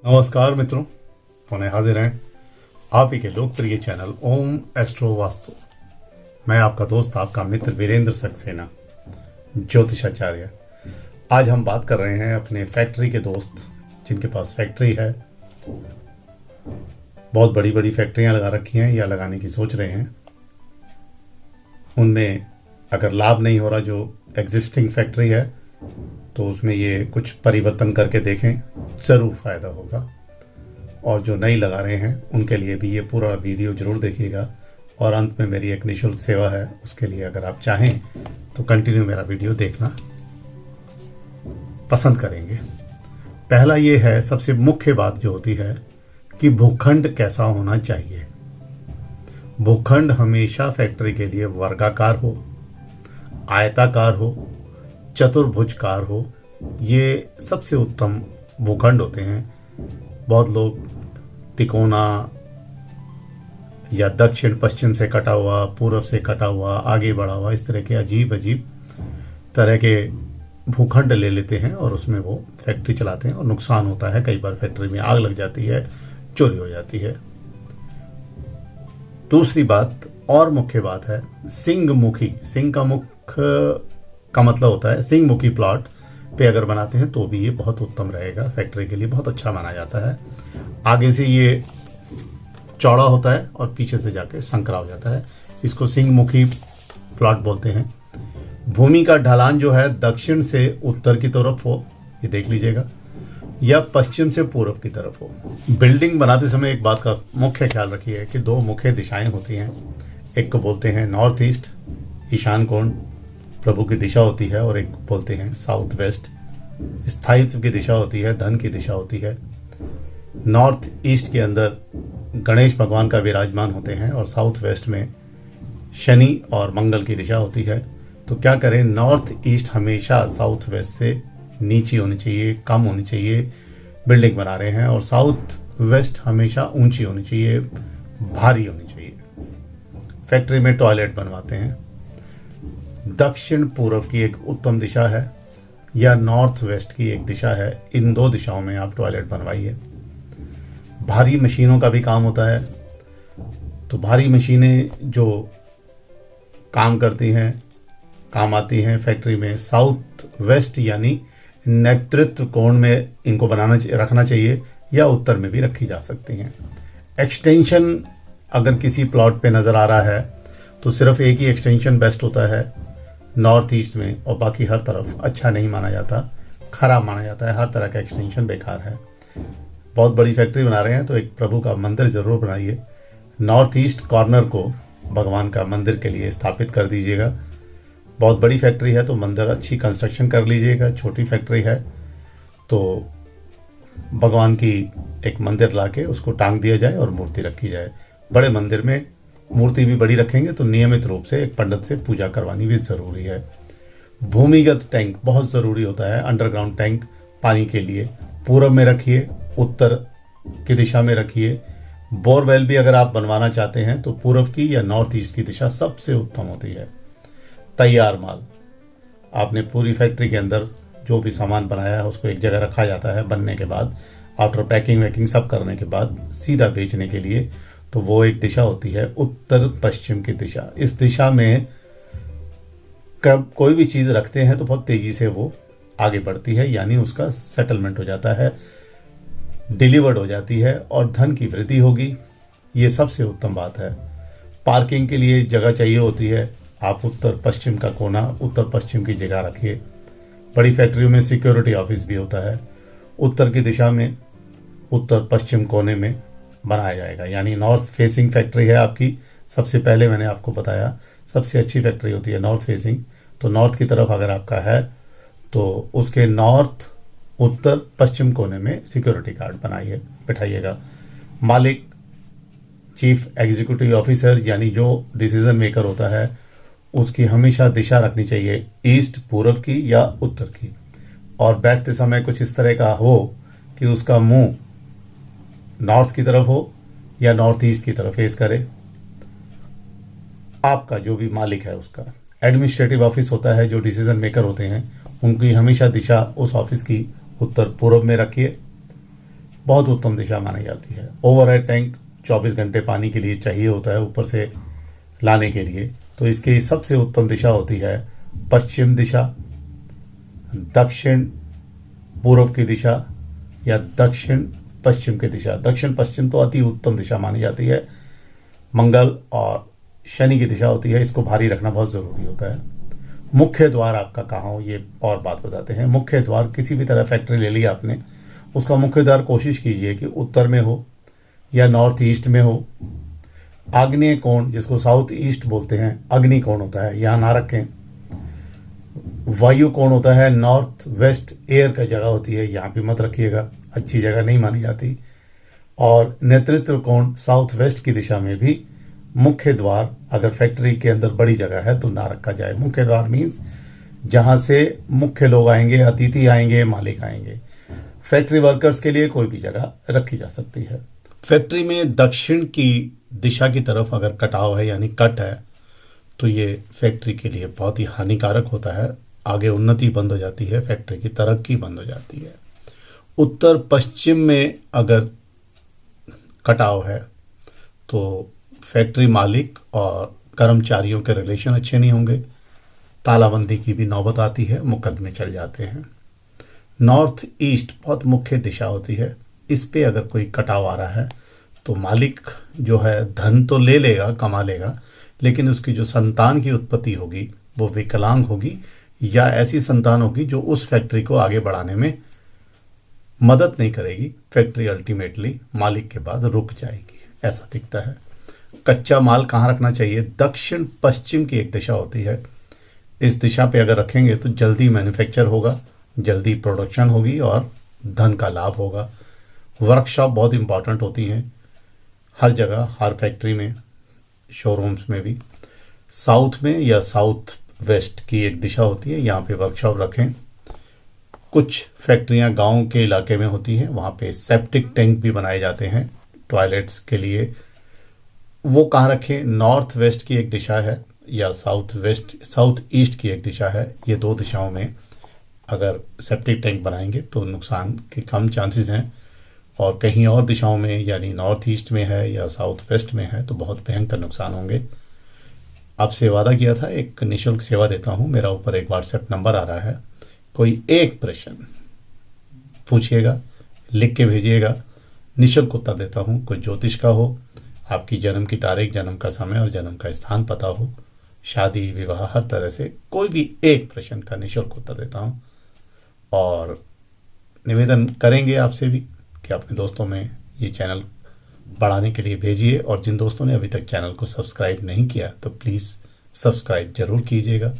नमस्कार मित्रों, पुनः हाजिर हैं आप ही के लोकप्रिय चैनल ओम एस्ट्रो वास्तु। मैं आपका दोस्त, आपका मित्र वीरेंद्र सक्सेना, ज्योतिषाचार्य। आज हम बात कर रहे हैं अपने फैक्ट्री के दोस्त जिनके पास फैक्ट्री है, बहुत बड़ी बड़ी फैक्ट्रियां लगा रखी हैं या लगाने की सोच रहे हैं। उनमें अगर लाभ नहीं हो रहा जो एग्जिस्टिंग फैक्ट्री है तो उसमें ये कुछ परिवर्तन करके देखें, ज़रूर फ़ायदा होगा। और जो नई लगा रहे हैं उनके लिए भी ये पूरा वीडियो ज़रूर देखिएगा। और अंत में मेरी एक निःशुल्क सेवा है, उसके लिए अगर आप चाहें तो कंटिन्यू मेरा वीडियो देखना पसंद करेंगे। पहला ये है, सबसे मुख्य बात जो होती है कि भूखंड कैसा होना चाहिए। भूखंड हमेशा फैक्ट्री के लिए वर्गाकार हो, आयताकार हो, चतुर्भुजकार हो। ये सबसे उत्तम भूखंड होते हैं। बहुत लोग तिकोना या दक्षिण पश्चिम से कटा हुआ, पूर्व से कटा हुआ, आगे बढ़ा हुआ, इस तरह के अजीब अजीब तरह के भूखंड ले लेते हैं और उसमें वो फैक्ट्री चलाते हैं और नुकसान होता है। कई बार फैक्ट्री में आग लग जाती है, चोरी हो जाती है। दूसरी बात और मुख्य बात है, सिंहमुखी। सिंह का मुख का मतलब होता है, सिंहमुखी प्लॉट पे अगर बनाते हैं तो भी ये बहुत उत्तम रहेगा, फैक्ट्री के लिए बहुत अच्छा माना जाता है। आगे से ये चौड़ा होता है और पीछे से जाके संकरा हो जाता है, इसको सिंहमुखी प्लॉट बोलते हैं। भूमि का ढलान जो है दक्षिण से उत्तर की तरफ हो, ये देख लीजिएगा, या पश्चिम से पूर्व की तरफ हो। बिल्डिंग बनाते समय एक बात का मुख्य ख्याल रखिए कि दो मुख्य दिशाएं होती हैं। एक को बोलते हैं नॉर्थ ईस्ट, ईशान कोण प्रभु की दिशा होती है, और एक बोलते हैं साउथ वेस्ट, स्थायित्व की दिशा होती है, धन की दिशा होती है। नॉर्थ ईस्ट के अंदर गणेश भगवान का विराजमान होते हैं और साउथ वेस्ट में शनि और मंगल की दिशा होती है। तो क्या करें, नॉर्थ ईस्ट हमेशा साउथ वेस्ट से नीची होनी चाहिए, कम होनी चाहिए, बिल्डिंग बना रहे हैं। और साउथ वेस्ट हमेशा ऊंची होनी चाहिए, भारी होनी चाहिए। फैक्ट्री में टॉयलेट बनवाते हैं, दक्षिण पूर्व की एक उत्तम दिशा है या नॉर्थ वेस्ट की एक दिशा है, इन दो दिशाओं में आप टॉयलेट बनवाइए। भारी मशीनों का भी काम होता है, तो भारी मशीनें जो काम करती हैं, काम आती हैं फैक्ट्री में, साउथ वेस्ट यानी नेतृत्व कोण में इनको रखना चाहिए, या उत्तर में भी रखी जा सकती हैं। एक्सटेंशन अगर किसी प्लॉट पे नज़र आ रहा है तो सिर्फ एक ही एक्सटेंशन बेस्ट होता है नॉर्थ ईस्ट में, और बाकी हर तरफ अच्छा नहीं माना जाता, खराब माना जाता है। हर तरह का एक्सटेंशन बेकार है। बहुत बड़ी फैक्ट्री बना रहे हैं तो एक प्रभु का मंदिर जरूर बनाइए। नॉर्थ ईस्ट कॉर्नर को भगवान का मंदिर के लिए स्थापित कर दीजिएगा। बहुत बड़ी फैक्ट्री है तो मंदिर अच्छी कंस्ट्रक्शन कर लीजिएगा। छोटी फैक्ट्री है तो भगवान की एक मंदिर लाके उसको टांग दिया जाए और मूर्ति रखी जाए। बड़े मंदिर में मूर्ति भी बड़ी रखेंगे तो नियमित रूप से एक पंडित से पूजा करवानी भी ज़रूरी है। भूमिगत टैंक बहुत ज़रूरी होता है। अंडरग्राउंड टैंक पानी के लिए पूर्व में रखिए, उत्तर की दिशा में रखिए। बोरवेल भी अगर आप बनवाना चाहते हैं तो पूर्व की या नॉर्थ ईस्ट की दिशा सबसे उत्तम होती है। तैयार माल, आपने पूरी फैक्ट्री के अंदर जो भी सामान बनाया है उसको एक जगह रखा जाता है बनने के बाद, आफ्टर पैकिंग वैकिंग सब करने के बाद सीधा बेचने के लिए, तो वो एक दिशा होती है उत्तर पश्चिम की दिशा। इस दिशा में कब कोई भी चीज़ रखते हैं तो बहुत तेज़ी से वो आगे बढ़ती है, यानी उसका सेटलमेंट हो जाता है, डिलीवर्ड हो जाती है और धन की वृद्धि होगी। ये सबसे उत्तम बात है। पार्किंग के लिए जगह चाहिए होती है, आप उत्तर पश्चिम का कोना, उत्तर पश्चिम की जगह रखिए। बड़ी फैक्ट्रियों में सिक्योरिटी ऑफिस भी होता है, उत्तर की दिशा में उत्तर पश्चिम कोने में बनाया जाएगा। यानी नॉर्थ फेसिंग फैक्ट्री है आपकी, सबसे पहले मैंने आपको बताया सबसे अच्छी फैक्ट्री होती है नॉर्थ फेसिंग। तो नॉर्थ की तरफ अगर आपका है तो उसके नॉर्थ, उत्तर, पश्चिम कोने में सिक्योरिटी गार्ड बनाइए, बिठाइएगा। मालिक, चीफ एग्जीक्यूटिव ऑफिसर यानी जो डिसीजन मेकर होता है, उसकी हमेशा दिशा रखनी चाहिए ईस्ट, पूर्व की या उत्तर की। और बैठते समय कुछ इस तरह का हो कि उसका मुंह नॉर्थ की तरफ हो या नॉर्थ ईस्ट की तरफ फेस करे। आपका जो भी मालिक है उसका एडमिनिस्ट्रेटिव ऑफिस होता है, जो डिसीजन मेकर होते हैं, उनकी हमेशा दिशा उस ऑफिस की उत्तर पूर्व में रखिए। बहुत उत्तम दिशा मानी जाती है। ओवरहेड टैंक 24 घंटे पानी के लिए चाहिए होता है ऊपर से लाने के लिए, तो इसकी सबसे उत्तम दिशा होती है पश्चिम दिशा, दक्षिण पूर्व की दिशा या दक्षिण पश्चिम की दिशा। दक्षिण पश्चिम तो अति उत्तम दिशा मानी जाती है। मंगल और शनि की दिशा होती है, इसको भारी रखना बहुत ज़रूरी होता है। मुख्य द्वार आपका कहाँ हो, ये और बात बताते हैं। मुख्य द्वार किसी भी तरह फैक्ट्री ले ली आपने, उसका मुख्य द्वार कोशिश कीजिए कि उत्तर में हो या नॉर्थ ईस्ट में हो। आग्नेय कोण, जिसको साउथ ईस्ट बोलते हैं, अग्नि कोण होता है, यहाँ ना रखें। वायु कोण होता है नॉर्थ वेस्ट, एयर का जगह होती है, यहाँ भी मत रखिएगा, अच्छी जगह नहीं मानी जाती। और नेतृत्व कोण साउथ वेस्ट की दिशा में भी मुख्य द्वार अगर फैक्ट्री के अंदर बड़ी जगह है तो ना रखा जाए। मुख्य द्वार मीन्स जहाँ से मुख्य लोग आएंगे, अतिथि आएंगे, मालिक आएंगे। फैक्ट्री वर्कर्स के लिए कोई भी जगह रखी जा सकती है। फैक्ट्री में दक्षिण की दिशा की तरफ अगर कटाव है यानी कट है तो ये फैक्ट्री के लिए बहुत ही हानिकारक होता है। आगे उन्नति बंद हो जाती है, फैक्ट्री की तरक्की बंद हो जाती है। उत्तर पश्चिम में अगर कटाव है तो फैक्ट्री मालिक और कर्मचारियों के रिलेशन अच्छे नहीं होंगे, तालाबंदी की भी नौबत आती है, मुकदमे चल जाते हैं। नॉर्थ ईस्ट बहुत मुख्य दिशा होती है, इस पे अगर कोई कटाव आ रहा है तो मालिक जो है धन तो ले लेगा, कमा लेगा, लेकिन उसकी जो संतान की उत्पत्ति होगी वो विकलांग होगी या ऐसी संतान होगी जो उस फैक्ट्री को आगे बढ़ाने में मदद नहीं करेगी। फैक्ट्री अल्टीमेटली मालिक के बाद रुक जाएगी, ऐसा दिखता है। कच्चा माल कहाँ रखना चाहिए? दक्षिण पश्चिम की एक दिशा होती है, इस दिशा पे अगर रखेंगे तो जल्दी मैन्युफैक्चर होगा, जल्दी प्रोडक्शन होगी और धन का लाभ होगा। वर्कशॉप बहुत इंपॉर्टेंट होती हैं हर जगह, हर फैक्ट्री में, शोरूम्स में भी। साउथ में या साउथ वेस्ट की एक दिशा होती है, यहाँ पे वर्कशॉप रखें। कुछ फैक्ट्रियाँ गांव के इलाके में होती हैं, वहाँ पे सेप्टिक टैंक भी बनाए जाते हैं टॉयलेट्स के लिए, वो कहाँ रखें? नॉर्थ वेस्ट की एक दिशा है या साउथ ईस्ट की एक दिशा है। ये दो दिशाओं में अगर सेप्टिक टैंक बनाएंगे तो नुकसान के कम चांसेस हैं, और कहीं और दिशाओं में यानी नॉर्थ ईस्ट में है या साउथ वेस्ट में है तो बहुत भयंकर नुकसान होंगे। आपसे वादा किया था एक निःशुल्क सेवा देता हूँ, मेरा ऊपर एक व्हाट्सएप नंबर आ रहा है, कोई एक प्रश्न पूछिएगा, लिख के भेजिएगा, निःशुल्क उत्तर देता हूँ। कोई ज्योतिष का हो, आपकी जन्म की तारीख, जन्म का समय और जन्म का स्थान पता हो, शादी विवाह हर तरह से कोई भी एक प्रश्न का निःशुल्क उत्तर देता हूँ। और निवेदन करेंगे आपसे भी कि अपने दोस्तों में ये चैनल बढ़ाने के लिए भेजिए, और जिन दोस्तों ने अभी तक चैनल को सब्सक्राइब नहीं किया तो प्लीज़ सब्सक्राइब जरूर कीजिएगा।